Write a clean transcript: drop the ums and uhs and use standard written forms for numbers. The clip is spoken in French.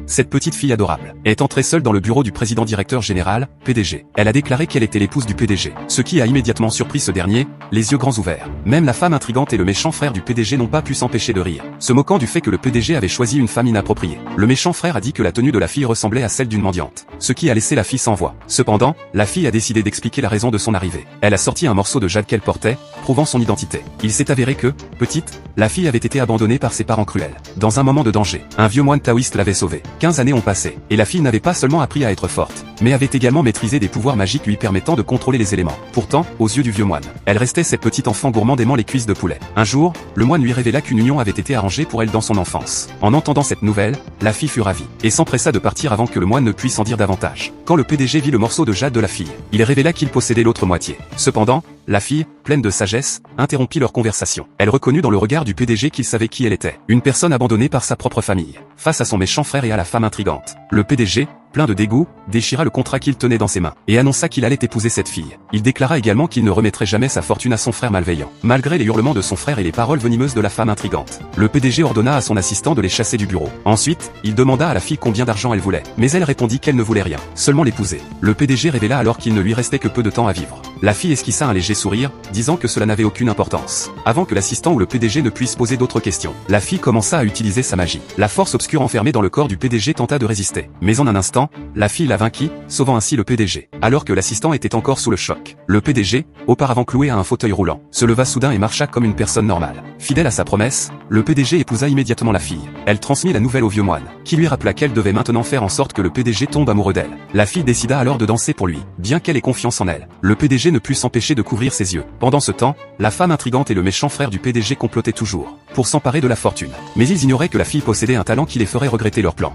cette petite fille adorable est entrée seule dans le bureau du président directeur général, PDG. Elle a déclaré qu'elle était l'épouse du PDG, ce qui a immédiatement surpris ce dernier, les yeux grands ouverts. Même la femme intrigante et le méchant frère du PDG n'ont pas pu s'empêcher de rire, se moquant du fait que le PDG avait choisi une femme inappropriée. Le méchant frère a dit que la tenue de la fille ressemblait à celle d'une mendiante, ce qui a laissé la fille sans voix. Cependant, la fille a décidé d'expliquer la raison de son arrivée. Elle a sorti un morceau de jade qu'elle portait, prouvant son identité. Il s'est avéré que, petite, la fille avait été abandonnée par ses parents cruels. Dans un moment de danger, un vieux moine taoïste l'avait sauvée. 15 années ont passé, et la fille n'avait pas seulement appris à être forte, mais avait également maîtrisé des pouvoirs magiques lui permettant de contrôler les éléments. Pourtant, aux yeux du vieux moine, elle restait cette petite enfant gourmand aimant les cuisses de poulet. Un jour, le moine lui révéla qu'une union avait été arrangée pour elle dans son enfance. En entendant cette nouvelle, la fille fut ravie, et s'empressa de partir avant que le moine ne puisse en dire davantage. Quand le PDG vit le morceau de jade de la fille, il révéla qu'il possédait l'autre moitié. Cependant, la fille, pleine de sagesse, interrompit leur conversation. Elle reconnut dans le regard du PDG qu'il savait qui elle était. Une personne abandonnée par sa propre famille, face à son méchant frère et à la femme intrigante. Le PDG, plein de dégoût, déchira le contrat qu'il tenait dans ses mains, et annonça qu'il allait épouser cette fille. Il déclara également qu'il ne remettrait jamais sa fortune à son frère malveillant. Malgré les hurlements de son frère et les paroles venimeuses de la femme intrigante, le PDG ordonna à son assistant de les chasser du bureau. Ensuite, il demanda à la fille combien d'argent elle voulait, mais elle répondit qu'elle ne voulait rien, seulement l'épouser. Le PDG révéla alors qu'il ne lui restait que peu de temps à vivre. La fille esquissa un léger sourire, disant que cela n'avait aucune importance. Avant que l'assistant ou le PDG ne puisse poser d'autres questions, la fille commença à utiliser sa magie. La force obscure enfermée dans le corps du PDG tenta de résister, mais en un instant, la fille la vainquit, sauvant ainsi le PDG. Alors que l'assistant était encore sous le choc, le PDG, auparavant cloué à un fauteuil roulant, se leva soudain et marcha comme une personne normale. Fidèle à sa promesse, le PDG épousa immédiatement la fille. Elle transmit la nouvelle au vieux moine, qui lui rappela qu'elle devait maintenant faire en sorte que le PDG tombe amoureux d'elle. La fille décida alors de danser pour lui, bien qu'elle ait confiance en elle. Le PDG ne put s'empêcher de couvrir ses yeux. Pendant ce temps, la femme intrigante et le méchant frère du PDG complotaient toujours, pour s'emparer de la fortune. Mais ils ignoraient que la fille possédait un talent qui les ferait regretter leur plan.